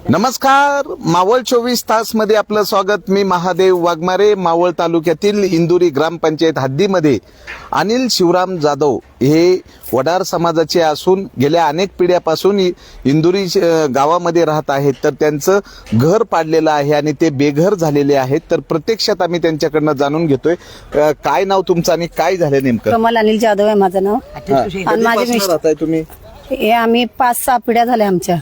नमस्कार, मावळ 24 तास मध्ये आपलं स्वागत. मी महादेव वाघमारे. मावळ तालुक्यातील इंदुरी ग्रामपंचायत हद्दीमध्ये अनिल शिवराम जाधव हे वडार समाजाचे असून गेल्या अनेक पिढ्यापासून इंदुरी गावामध्ये राहत आहेत. तर त्यांचं घर पाडलेलं आहे आणि ते बेघर झालेले आहेत. तर प्रत्यक्षात आम्ही त्यांच्याकडनं जाणून घेतोय काय नाव तुमचं आणि काय झालं नेमकं. कमल अनिल जाधव आहे माझं नाव. आणि माझे राहताय तुम्ही? हे आम्ही 5-6 पिढ्या झाल्या आमच्या.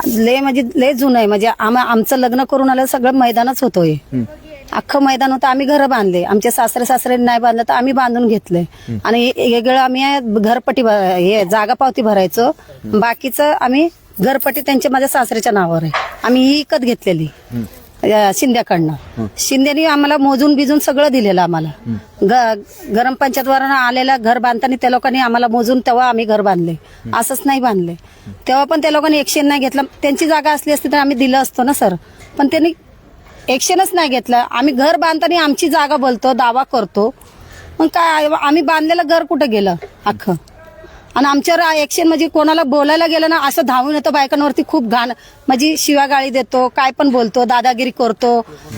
लय जुनं आहे. म्हणजे आमचं लग्न करून आलं सगळं मैदानच होतं. अख्खं मैदान होतं. आम्ही घर बांधले. आमचे सासरे नाही बांधलं तर आम्ही बांधून घेतले. आणि वेगळं आम्ही घरपट्टी हे जागा पावती भरायचो. बाकीचं आम्ही घरपट्टी त्यांच्या माझ्या सासऱ्याच्या नावावर आहे. आम्ही ही विकत घेतलेली शिंद्याकडनं. शिंदेनी आम्हाला मोजून बिजून सगळं दिलेलं आम्हाला. ग्रामपंचायतवरून आलेलं घर बांधताना त्या लोकांनी आम्हाला मोजून तेव्हा आम्ही घर बांधले. असंच नाही बांधले. तेव्हा पण त्या लोकांनी एक्शन नाही घेतलं. त्यांची जागा असली असती तर आम्ही दिलं असतो ना सर. पण त्यांनी एक्शनच नाही घेतलं. आम्ही घर बांधताना आमची जागा बोलतो, दावा करतो. मग काय आम्ही बांधलेलं घर कुठं गेलं अख्खं. आणि आमच्यावर ऍक्शन म्हणजे कोणाला बोलायला गेलं ना असं धावून येतो. बायकांवरती खूप घाण म्हणजे शिवागाळी देतो, काय पण बोलतो, दादागिरी करतो.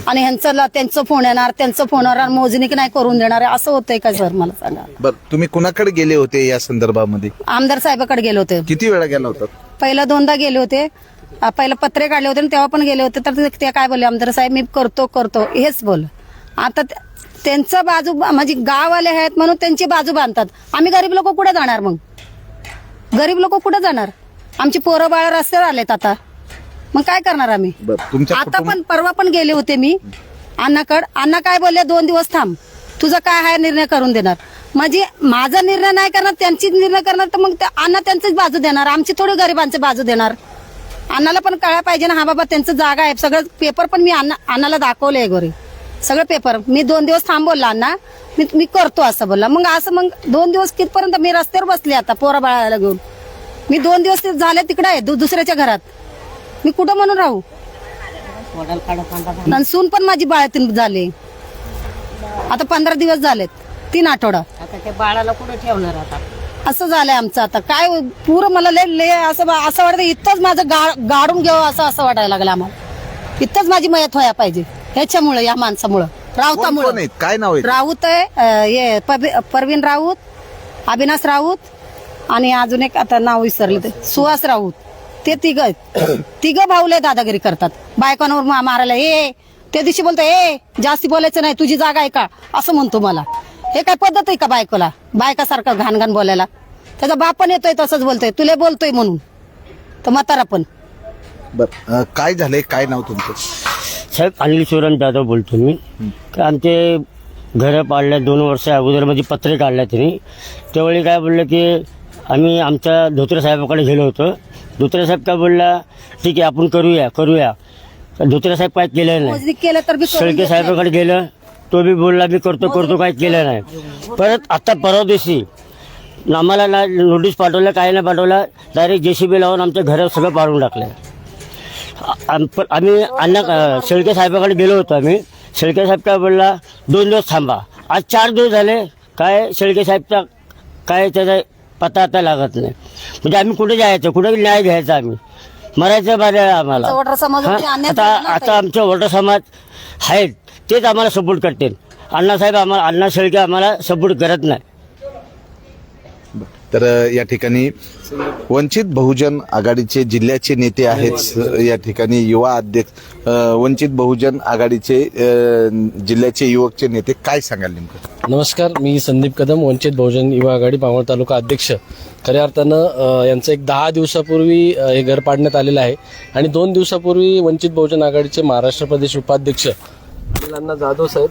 आणि त्यांचं फोन येणार, त्यांचं फोन येणार, मोजणी नाही करून देणार. असं होतंय का सर मला सांगा. बरं, तुम्ही कुणाकडे गेले होते या संदर्भामध्ये? आमदार साहेबाकडे गेले होते. किती वेळा गेला होता? पहिला 2दा गेले होते. पहिलं पत्रे काढले होते तेव्हा पण गेले होते. तर ते काय बोलले, आमदार साहेब मी करतो हेच बोल. आता त्यांचं बाजू म्हणजे गाववाले आहेत म्हणून त्यांची बाजू बांधतात. आम्ही गरीब लोक कुठे जाणार? मग गरीब लोक कुठे जाणार? आमची पोरं बाळ रस्त्यावर आलेत आता. मग काय करणार आम्ही? आता पण परवा पण गेले होते मी अण्णाकडे. अण्णा काय बोलले, 2 दिवस थांब, तुझा काय आहे निर्णय करून देणार. म्हणजे माझा निर्णय नाही करणार, त्यांची निर्णय करणार. तर मग अण्णा त्यांचीच बाजू देणार, आमची थोडी गरिबांची बाजू देणार. अण्णाला पण कळायला पाहिजे ना, हा बाबा त्यांचं जागा आहे. सगळं पेपर पण मी अण्णाला दाखवले गोरे सगळं पेपर. मी 2 दिवस थांब बोलला अण्णा, मी करतो असं बोलला. मग 2 दिवस कितपर्यंत मी रस्त्यावर बसले आता पोरा बाळाला घेऊन. मी 2 दिवस झाले तिकडे आहे दुसऱ्याच्या घरात. मी कुठं म्हणून राहू? सून पण माझी बाळातीन झाले. आता 15 दिवस झालेत, 3 आठवडा. बाळाला कुठे ठेवणार आता? असं झालंय आमचं आता. काय पुरं मला लय असं वाटतं इथंच माझं गाडून घ्यावं असं वाटायला लागलं आम्हाला. इथंच माझी मयत व्हायला पाहिजे ह्याच्यामुळे, या माणसामुळं, राऊतामुळे. काय नाव आहे? राऊत आहे, परवीन राऊत, अविनाश राऊत आणि अजून एक आता नाव विसरले ते सुहास राऊत. ते तिघ भाऊले दादागिरी करतात. बायकांवर मारायला त्या दिवशी बोलतो जास्ती बोलायचं नाही, तुझी जागा आहे का असं म्हणतो मला. हे काय पद्धत आहे का बायकासारखं घाण बोलायला? त्याचा बाप पण येतोय तसंच बोलतोय, तुला बोलतोय म्हणून. तर म्हातारा पण. बर, काय झालंय? काय नाव तुमचं? साहेब अनिल शिवराम जाधव बोलतो मी. आमचे घरं पाडल्या 2 वर्ष अगोदर म्हणजे पत्रे काढल्या त्यांनी. त्यावेळी काय बोललं की आम्ही आमच्या धोत्रे साहेबाकडे गेलो होतो. धोत्रे साहेब काय बोलला, ठीक आहे आपण करूया. धोत्रे साहेब काय केलं नाही. शेळके साहेबाकडे गेलं, तो बी बोलला मी करतो, काय केलं नाही. परत आता परवा दिवशी आम्हाला ना नोटीस पाठवलं, काय नाही पाठवलं, डायरेक्ट JCB लावून आमच्या घरात सगळं पाडून टाकलं. आम्ही शेळके साहेबाकडे गेलो होतो आम्ही. शेळके साहेब काय बोलला, 2 दिवस थांबा. आज 4 दिवस झाले, काय शेळके साहेबचा काय त्याचा पत्ता आता लागत नाही. म्हणजे आम्ही कुठे जायचं, कुठे न्याय घ्यायचा? आम्ही मरायचं बारे आम्हाला. आता आमचे वोटर समाज आहेत तेच आम्हाला सपोर्ट करतील. अण्णा शेळके आम्हाला सपोर्ट करत नाही. तर या ठिकाणी वंचित बहुजन आघाडीचे जिल्ह्याचे नेते आहेत. या ठिकाणी युवा अध्यक्ष वंचित बहुजन आघाडीचे जिल्ह्याचे युवकचे नेते, काय सांगाल नेमकं? नमस्कार, मी संदीप कदम, वंचित बहुजन युवा आघाडी मावळ तालुका अध्यक्ष. खऱ्या अर्थानं यांचं एक 10 दिवसापूर्वी हे घर पाडण्यात आलेलं आहे. आणि 2 दिवसापूर्वी वंचित बहुजन आघाडीचे महाराष्ट्र प्रदेश उपाध्यक्ष अण्णा जाधव साहेब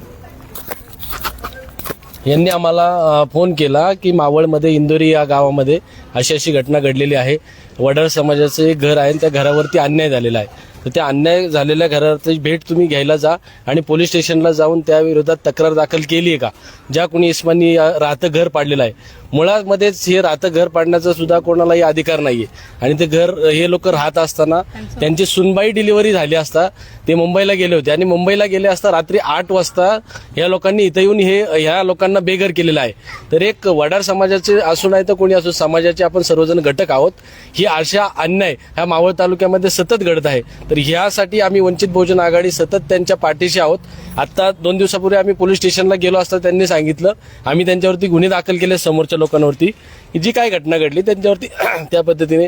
यांनी आम्हाला फोन केला की मावळमध्ये इंदोरी या गावामध्ये अशी घटना घडलेली आहे. वडार समाजाचे घर आहे, त्या घरावरती अन्याय झालेला आहे. तर त्या अन्याय झालेल्या घराची भेट तुम्ही घ्यायला जा आणि पोलीस स्टेशनला जाऊन त्या विरोधात तक्रार दाखल केली आहे का? ज्या कोणी इस्मानी राहतं घर पाडलेलं आहे, मुळामध्येच हे राहतं घर पाडण्याचा सुद्धा कोणालाही अधिकार नाहीये. आणि ते घर हे लोक राहत असताना त्यांची सुनबाई डिलिव्हरी झाली असता ते मुंबईला गेले होते आणि मुंबईला गेले असता रात्री 8 वाजता या लोकांनी इथं येऊन ह्या लोकांना बेघर केलेलं आहे. तर एक वडार समाजाचे असू नाही तर कोणी असो, समाजाचे आपण सर्वजण घटक आहोत. ही अशा अन्याय ह्या मावळ तालुक्यामध्ये सतत घडत आहे. तर ह्यासाठी आम्ही वंचित बहुजन आघाडी सतत त्यांच्या पाठीशी आहोत. आता 2 दिवसापूर्वी आम्ही पोलीस स्टेशनला गेलो असता त्यांनी सांगितलं, आम्ही त्यांच्यावरती गुन्हे दाखल केले, समोरच्या लोकांवरती जी काय घटना घडली त्यांच्यावरती त्या पद्धतीने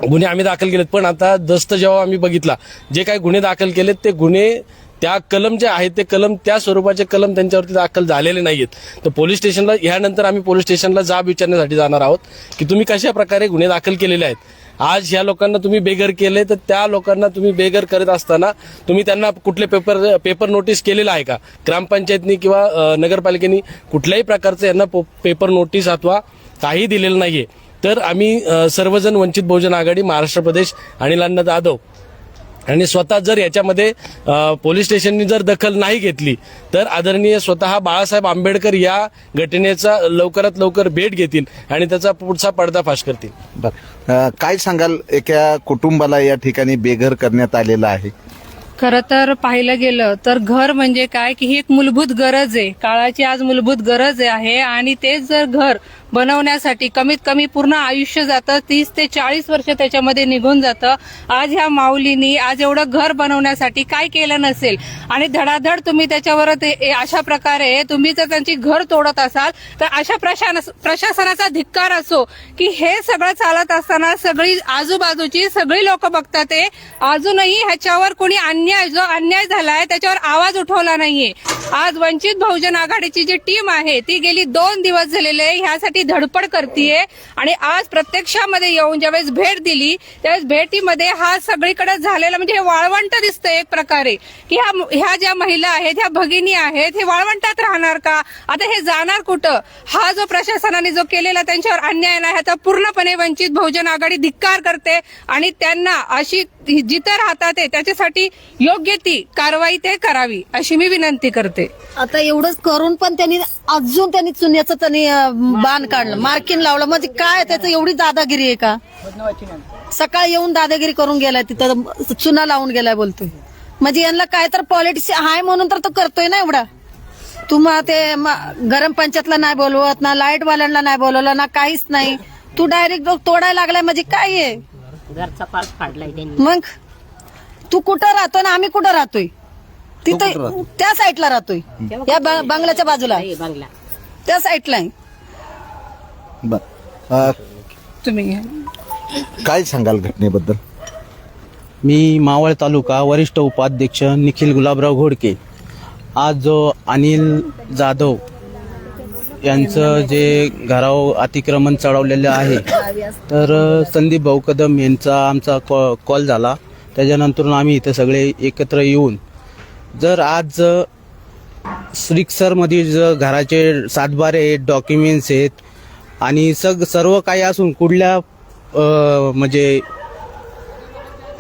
गुन्हे आम्ही दाखल केलेत. पण आता जस्त जेव्हा आम्ही बघितला जे काही गुन्हे दाखल केलेत ते गुन्हे त्या कलम जे आहेत ते कलम त्या स्वरूपाचे कलम त्यांच्यावरती दाखल झालेले नाहीयेत. तर पोलीस स्टेशनला ह्यानंतर आम्ही पोलीस स्टेशनला जाब विचारण्यासाठी जाणार आहोत की तुम्ही कशा प्रकारे गुन्हे दाखल केलेले आहेत. आज ह्या लोकांना तुम्ही बेघर केले, तर त्या लोकांना तुम्ही बेघर करत असताना तुम्ही त्यांना कुठले पेपर नोटीस केलेलं आहे का? ग्रामपंचायतनी किंवा नगरपालिकेने कुठल्याही प्रकारचं यांना पेपर नोटीस अथवा काही दिलेलं नाहीये. तर आम्ही सर्वजण वंचित बहुजन आघाडी महाराष्ट्र प्रदेश अनिल अण्णा जाधव आणि स्वतः जर याच्यामध्ये पोलीस स्टेशननी जर दखल नाही घेतली तर आदरणीय स्वतः बाळासाहेब आंबेडकर या घटनेचा लवकरात लवकर भेट घेतील आणि त्याचा पुढचा पर्दाफाश करतील. काय सांगाल, एका कुटुंबाला या ठिकाणी बेघर करण्यात आलेलं आहे? खरं तर पाहिलं गेलं तर घर म्हणजे काय की ही एक मूलभूत गरज आहे, काळाची आज मूलभूत गरज आहे. आणि तेच जर घर बनवण्यासाठी कमीत कमी पूर्ण आयुष्य जातं, 30 ते 40 वर्ष त्याच्यामध्ये निघून जातं. आज ह्या माऊलींनी आज एवढं घर बनवण्यासाठी काय केलं नसेल आणि धडाधड तुम्ही त्याच्यावर अशा प्रकारे तुम्ही जर त्यांची घर तोडत असाल तर अशा प्रशासनाचा धिक्कार असो की हे सगळं चालत असताना सगळी आजूबाजूची सगळी लोक बघतात ते अजूनही ह्याच्यावर कोणी जो अन्याय झालाय त्याच्यावर आवाज उठवला नाहीये. आज वंचित बहुजन आघाडीची जी टीम आहे ती गेली 2 दिवस झालेले ह्यासाठी धडपड करतीये आणि आज प्रत्यक्षामध्ये येऊन ज्यावेळेस भेट दिली त्यावेळेस भेटीमध्ये हा सगळीकडे झालेला म्हणजे हे वाळवंट दिसतंय एक प्रकारे की ह्या ज्या महिला आहेत ह्या भगिनी आहेत हे वाळवंटात राहणार का? आता हे जाणार कुठं? हा जो प्रशासनाने जो केलेला त्यांच्यावर अन्याय नाही ह्याचा पूर्णपणे वंचित बहुजन आघाडी धिक्कार करते आणि त्यांना अशी जिथं राहतात त्याच्यासाठी योग्य ती कारवाई ते करावी अशी मी विनंती करते. आता एवढंच करून पण त्यांनी चुन्याचं बाण काढलं, मार्किंग लावलं, म्हणजे काय त्याचं एवढी दादागिरी आहे का? सकाळी येऊन दादागिरी करून गेलाय, तिथं चुना लावून गेलाय बोलतोय. म्हणजे यांना काय तर पॉलिटिक्स आहे म्हणून तर तो करतोय ना एवढा. तुम्हाला ते गरम पंचायतला नाही बोलवत ना, लाईट वाल्यांना नाही बोलवलं ना, काहीच नाही. तू डायरेक्ट तोडायला लागलाय म्हणजे काय आहे? घरचा पास फाडलाय त्यांनी. मग तू कुठं राहतोय ना आम्ही कुठं राहतोय? तिथं त्या साईडला राहतोय, या बंगल्याच्या बाजूला, बांगला त्या साईडला आहे. तुम्ही काय सांगाल घटनेबद्दल? मी मावळ तालुका वरिष्ठ उपाध्यक्ष निखिल गुलाबराव घोडके. आज जो अनिल जाधव यांचं जे घरावर अतिक्रमण चढवलेलं आहे, तर संदीप भाऊ कदम यांचा आमचा कॉल झाला. त्याच्यानंतर आम्ही इथं सगळे एकत्र येऊन जर आज रिक्सरमध्ये जर घराचे सातबारे आहेत, डॉक्युमेंट्स आहेत आणि सर्व काही असून कुठल्या म्हणजे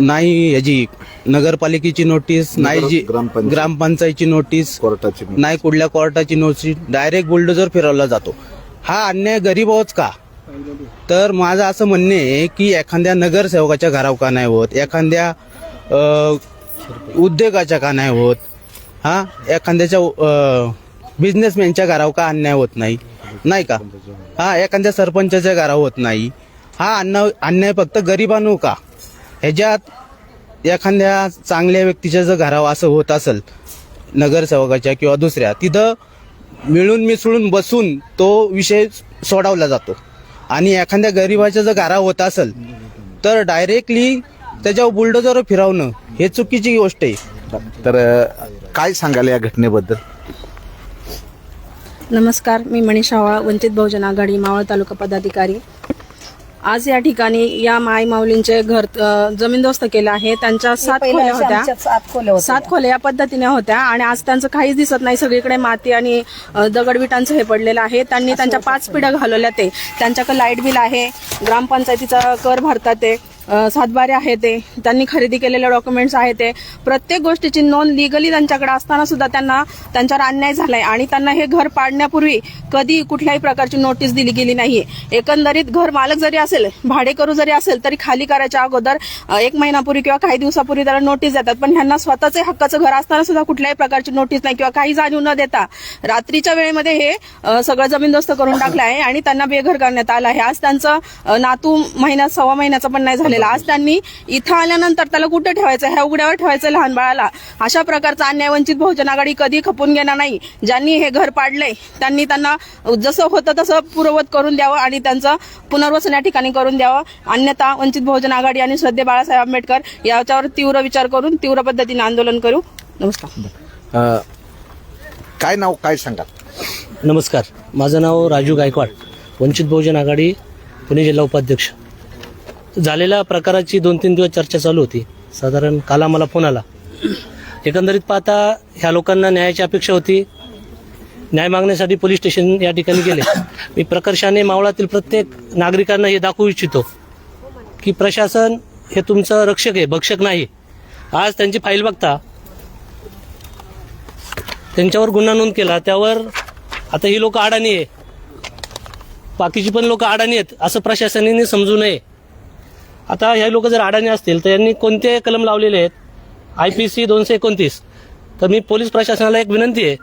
नाही याची नगरपालिकेची नोटीस नाही, जी ग्रामपंचायतीची नोटीस नाही, कुठल्या कोर्टाची नोटीस, डायरेक्ट बुलडोजर फिरवला जातो. हा अन्याय गरीबावच का? तर माझं असं म्हणणे आहे की एखाद्या नगरसेवकाच्या घरावर का नाही होत, एखाद्या उद्योगाच्या का नाही होत, हा एखाद्याच्या बिझनेसमॅनच्या घरावर का अन्याय होत नाही का? हा एखाद्या सरपंचाच्या घरावर होत नाही. हा अन्याय फक्त गरिबांनो का? ह्याच्यात एखाद्या चांगल्या व्यक्तीच्या जर घरावर असं होत असेल, नगरसेवकाच्या किंवा दुसऱ्या, तिथं मिळून मिसळून बसून तो विषय सोडवला जातो. आणि एखाद्या गरिबाच्या जर घरावर होत असेल तर डायरेक्टली त्याच्यावर बुलडोजर फिरवणं हे चुकीची गोष्ट आहे. तर काय सांगाल या घटनेबद्दल? नमस्कार, मी मनीषा आवाळ, वंचित बहुजन आघाडी मावळ तालुका पदाधिकारी. आज या ठिकाणी या माई माऊलींचे घर जमीनदोस्त केलं आहे. त्यांच्या 7 खोल्या होत्या, 7 खोल्या या पद्धतीने होत्या आणि आज त्यांचं काहीच दिसत नाही. सगळीकडे माती आणि दगडविटांचं हे पडलेलं आहे. त्यांनी त्यांच्या 5 पिढ्या घालवल्या. ते त्यांच्याकडे लाईट बिल आहे, ग्रामपंचायतीचा कर भरतात, ते सातबारे आहे ते, त्यांनी खरेदी केलेले डॉक्युमेंट्स आहे ते, प्रत्येक गोष्टीची नोंद लिगली त्यांच्याकडे असताना सुद्धा त्यांना त्यांच्यावर अन्याय झालाय आणि त्यांना हे घर पाडण्यापूर्वी कधी कुठल्याही प्रकारची नोटीस दिली गेली नाहीये. एकंदरीत घर मालक जरी असेल, भाडेकरू जरी असेल, तरी खाली करायच्या अगोदर 1 महिन्यापूर्वी किंवा काही दिवसापूर्वी त्याला नोटीस देतात. पण ह्यांना स्वतःचे हक्काचं घर असताना सुद्धा कुठल्याही प्रकारची नोटीस नाही किंवा काही जाणीव न देता रात्रीच्या वेळेमध्ये हे सगळं जमीनदोस्त करून टाकलं आहे आणि त्यांना बेघर करण्यात आलं आहे. आज त्यांचं नातू सव्वा महिन्याचा पण नाही झालेला. आज त्यांनी इथं आल्यानंतर त्याला कुठे ठेवायचं, ह्या उघड्यावर ठेवायचं लहान बाळाला. अशा प्रकारचा अन्याय वंचित बहुजन आघाडी कधी खपून घेणार नाही. ज्यांनी हे घर पाडलंय त्यांनी त्यांना जसं होतं तसं पूर्ववत करून द्यावं आणि त्यांचं पुनर्वसन या ठिकाणी करून द्यावं. अन्यथा वंचित बहुजन आघाडी आणि श्रद्धेय बाळासाहेब आंबेडकर याच्यावर तीव्र विचार करून तीव्र पद्धतीने आंदोलन करू. नमस्कार. काय नाव, काय सांगा? नमस्कार, माझं नाव राजू गायकवाड, वंचित बहुजन आघाडी पुणे जिल्हा उपाध्यक्ष. झालेल्या प्रकाराची 2-3 दिवस चर्चा चालू होती. साधारण काल आम्हाला फोन आला. एकंदरीत पाहता ह्या लोकांना न्यायाची अपेक्षा होती. न्याय मागण्यासाठी पोलीस स्टेशन या ठिकाणी गेले. मी प्रकर्षाने मावळातील प्रत्येक नागरिकांना हे दाखवू इच्छितो की प्रशासन हे तुमचं रक्षक आहे, भक्षक नाही. आज त्यांची फाईल बघता, त्यांच्यावर गुन्हा नोंद केला, त्यावर आता ही लोक अडाणी आहे, बाकीची पण लोक अडाणी आहेत असं प्रशासनाने समजू नये. आता ह्या लोक जर अडाणी असतील तर यांनी कोणते कलम लावलेले आहेत? IPC 229. तर मी पोलीस प्रशासनाला एक विनंती आहे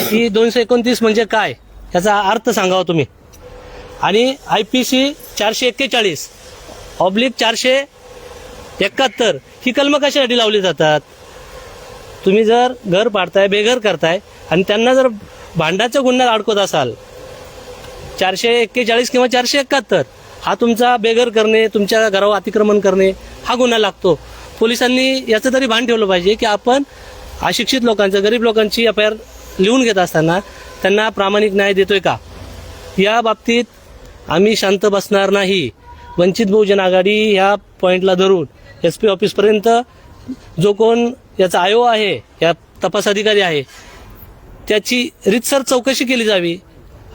की 229 म्हणजे काय, याचा अर्थ सांगावा तुम्ही. आणि IPC 441/471 ही कलमं कशासाठी लावली जातात? तुम्ही जर घर पाडताय, बेघर करताय आणि त्यांना जर भांडाच्या गुन्ह्यात अडकवत असाल, 441 किंवा 471 हा तुमचा बेघर करणे, तुमच्या घरावर अतिक्रमण करणे हा गुन्हा लागतो. पोलिसांनी याचं तरी भान ठेवलं पाहिजे की आपण अशिक्षित लोकांचं, गरीब लोकांची FIR लिहून घेत असताना त्यांना प्रामाणिक न्याय देतोय का? या बाबतीत आम्ही शांत बसणार नाही. वंचित बहुजन आघाडी ह्या पॉईंटला धरून SP ऑफिसपर्यंत जो कोण याचा आयोग आहे, या तपास अधिकारी आहे, त्याची रीतसर चौकशी केली जावी.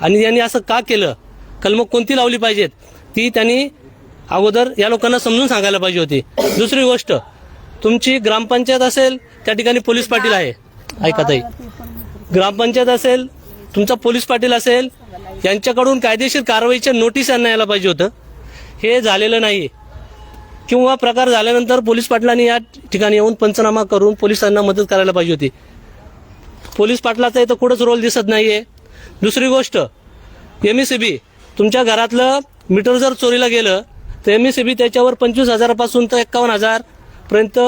आणि यांनी असं का केलं, कलमं कोणती लावली पाहिजेत ती त्यांनी अगोदर या लोकांना समजून सांगायला पाहिजे होती. दुसरी गोष्ट, तुमची ग्रामपंचायत असेल त्या ठिकाणी पोलीस पाटील आहे, ऐका ताई, ग्रामपंचायत असेल, तुमचा पोलीस पाटील असेल, यांच्याकडून कायदेशीर कारवाईच्या नोटीस यांना यायला पाहिजे होतं. हे झालेलं नाही. किंवा प्रकार झाल्यानंतर पोलीस पाटलांनी या ठिकाणी येऊन पंचनामा करून पोलिसांना मदत करायला पाहिजे होती. पोलीस पाटलाचा इथं कुठंच रोल दिसत नाहीये. दुसरी गोष्ट, MECB, तुमच्या घरातलं मीटर जर चोरीला गेलं तर MECB त्याच्यावर 25,000 पासून तर 51,000 पर्यंत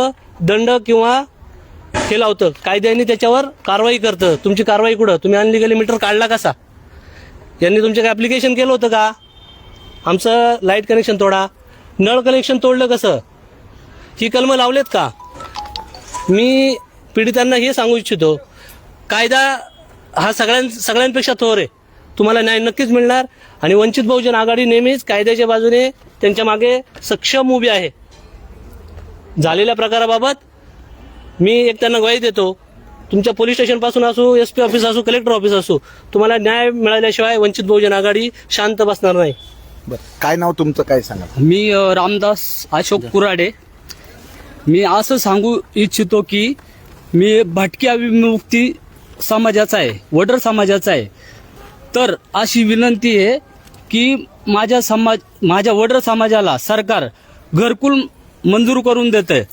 दंड किंवा हे लावतं. कायद्याने त्याच्यावर कारवाई करतं. तुमची कारवाई कुठं? तुम्ही अनलिगली मीटर काढला कसा? यांनी तुमचे काय ॲप्लिकेशन केलं होतं का? आमचं लाईट कनेक्शन तोडा, नळ कनेक्शन तोडलं कसं? ही कलमं लावलेत का? मी पीडितांना हे सांगू इच्छितो, कायदा हा सगळ्यांपेक्षा थोर आहे. तुम्हाला न्याय नक्कीच मिळणार. आणि वंचित बहुजन आघाडी नेहमीच कायद्याच्या बाजूने त्यांच्या मागे सक्षम उभी आहे. झालेल्या प्रकाराबाबत मी एक त्यांना ग्वाही देतो, तुमच्या पोलीस स्टेशनपासून असो, SP ऑफिस असो, कलेक्टर ऑफिस असो, तुम्हाला न्याय मिळाल्याशिवाय वंचित बहुजन आघाडी शांत बसणार नाही. काय नाव तुमचं, काय सांगा? मी रामदास अशोक कुराडे. मी असं सांगू इच्छितो की मी भटक्या विमुक्ती समाजाचा आहे, वडर समाजाचा आहे. तर अशी विनंती आहे की माझ्या वडर समाजाला सरकार घरकुल मंजूर करून देतंय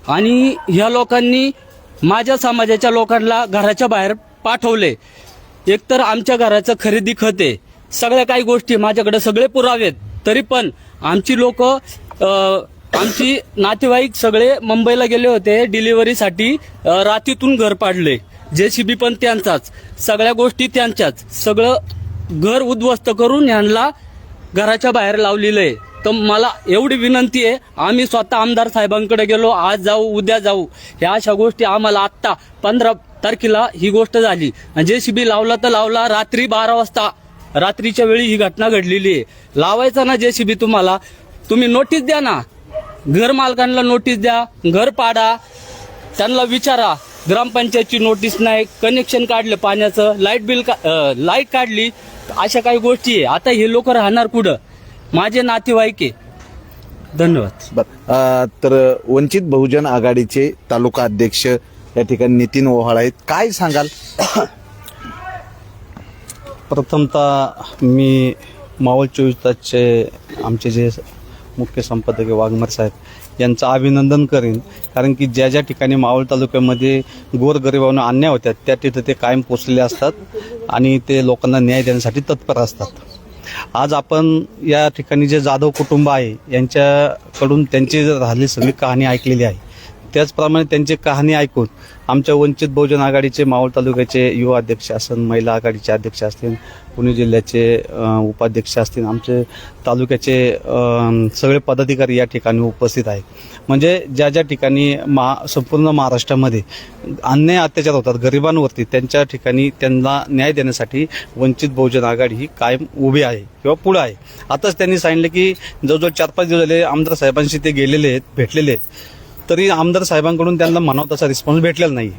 आणि ह्या लोकांनी माझ्या समाजाच्या लोकांना घराच्या बाहेर पाठवले. एकतर आमच्या घराचं खरेदी खत आहे, सगळ्या काही गोष्टी माझ्याकडे सगळे पुरावे आहेत, तरी पण आमची लोक, आमची नातेवाईक सगळे मुंबईला गेले होते डिलिव्हरीसाठी. रात्रीतून घर पाडले. JCB पण त्यांचाच, सगळ्या गोष्टी त्यांच्याच. सगळं घर उद्ध्वस्त करून यांना घराच्या बाहेर लावलेलं आहे. तर मला एवढी विनंती आहे, आम्ही स्वतः आमदार साहेबांकडे गेलो, आज जाऊ उद्या जाऊ, ह्या अशा गोष्टी आम्हाला आत्ता 15 तारखेला ही गोष्ट झाली. JCB लावला तर लावला रात्री 12 वाजता, रात्रीच्या वेळी ही घटना घडलेली आहे. लावायचा ना JCB तुम्हाला, तुम्ही नोटीस द्या ना, घर मालकांना नोटीस द्या, घर पाडा, त्यांना विचारा. ग्रामपंचायतची नोटीस नाही, कनेक्शन काढलं पाण्याचं, लाईट काढली, अशा काही गोष्टी आहे. आता हे लोक राहणार कुठं? माझे नातेवाईक आहे, धन्यवाद. तर वंचित बहुजन आघाडीचे तालुका अध्यक्ष या ठिकाणी नितीन ओहाळ आहेत. काय सांगाल? प्रथमतः मी मावळ 24 तासचे आमचे जे मुख्य संपादक वाघमारे साहेब यांचं अभिनंदन करेन, कारण की ज्या ज्या ठिकाणी मावळ तालुक्यामध्ये गोरगरिबांना अन्याय होत्या त्या तिथं ते कायम पोचलेले असतात आणि ते लोकांना न्याय देण्यासाठी तत्पर असतात. आज आपण या ठिकाणी जे जाधव कुटुंब आहे यांच्याकडून त्यांची राहिलेली सगळी कहाणी ऐकलेली आहे. त्याचप्रमाणे त्यांची कहाणी ऐकून आमच्या वंचित बहुजन आघाडीचे मावळ तालुक्याचे युवा अध्यक्ष असतील, महिला आघाडीचे अध्यक्ष असतील, पुणे जिल्ह्याचे उपाध्यक्ष असतील, आमचे तालुक्याचे सगळे पदाधिकारी या ठिकाणी उपस्थित आहेत. म्हणजे ज्या ज्या ठिकाणी संपूर्ण महाराष्ट्रामध्ये अन्याय अत्याचार होतात गरिबांवरती, त्यांच्या ठिकाणी त्यांना न्याय देण्यासाठी वंचित बहुजन आघाडी ही कायम उभी आहे किंवा पुढे आहे. आताच त्यांनी सांगितलं की जवळजवळ 4-5 दिवस झाले आमदार साहेबांशी ते गेलेले आहेत, भेटलेले आहेत, तरी आमदार साहेबांकडून त्यांना म्हणावं तसा रिस्पॉन्स भेटलेला नाही.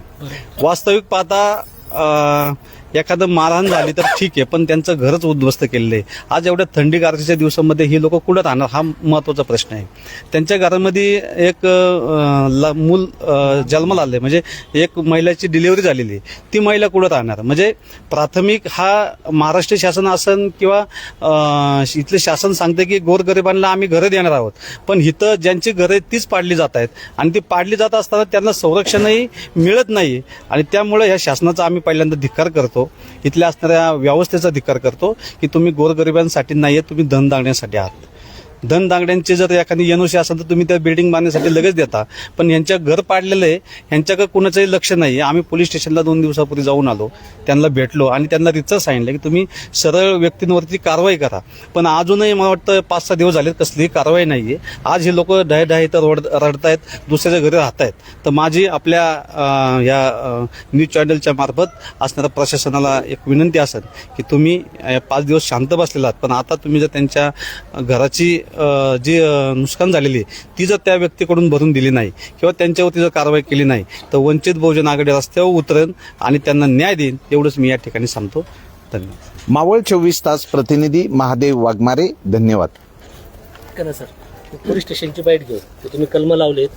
वास्तविक पाहता एखादं मारहाण झाली तर ठीक आहे, पण त्यांचं घरच उद्ध्वस्त केलेलं आहे. आज एवढ्या थंडी गारठीच्या दिवसामध्ये ही लोक कुठं राहणार हा महत्त्वाचा प्रश्न आहे. त्यांच्या घरामध्ये एक मूल जन्माला आले, म्हणजे एक महिलाची डिलिव्हरी झालेली आहे, ती महिला कुठं राहणार? म्हणजे प्राथमिक हा महाराष्ट्र शासन असन किंवा इथले शासन सांगते की गोरगरिबांना आम्ही घरं देणार आहोत, पण इथं ज्यांची घरं तीच पाडली जात आहेत आणि ती पाडली जात असताना त्यांना संरक्षणही मिळत नाही. आणि त्यामुळे या शासनाचा आम्ही पहिल्यांदा धिक्कार करतो, इथल्या असणाऱ्या व्यवस्थेचा धिक्कार करतो की तुम्ही गोरगरिबांसाठी नाहीये, तुम्ही धनदागण्यासाठी आहात. धनदागड्यांची जर एखादी एनओसी असेल तर तुम्ही त्या बिल्डिंग बांधण्यासाठी लगेच देता, पण यांच्या घर पाडलेलं आहे, यांच्याकडे कुणाचंही लक्ष नाही. आम्ही पोलीस स्टेशनला 2 दिवसापूर्वी जाऊन आलो, त्यांना भेटलो आणि त्यांना रितसर सांगितलं की तुम्ही सरळ व्यक्तींवरती कारवाई करा, पण अजूनही मला वाटतं 5-6 दिवस झाले कसलीही कारवाई नाहीये. आज हे लोक ढाय इथं रडतायत, दुसऱ्याच्या घरी राहतायत. तर माझी आपल्या या न्यूज चॅनलच्या मार्फत असणाऱ्या प्रशासनाला एक विनंती असेल की तुम्ही 5 दिवस शांत बसलेला आहात, पण आता तुम्ही जर त्यांच्या घराची जी नुकसान झालेली आहे ती जर त्या व्यक्तीकडून भरून दिली नाही किंवा त्यांच्यावरती जर कारवाई केली नाही तर वंचित बहुजन आघाडी रस्त्यावर उतरेन आणि त्यांना न्याय देईन, एवढंच मी या ठिकाणी सांगतो. धन्यवाद. मावळ 24 तास प्रतिनिधी महादेव वाघमारे, धन्यवाद. सर पोलीस स्टेशनची बाईट घेऊ, तुम्ही कलम लावलेत,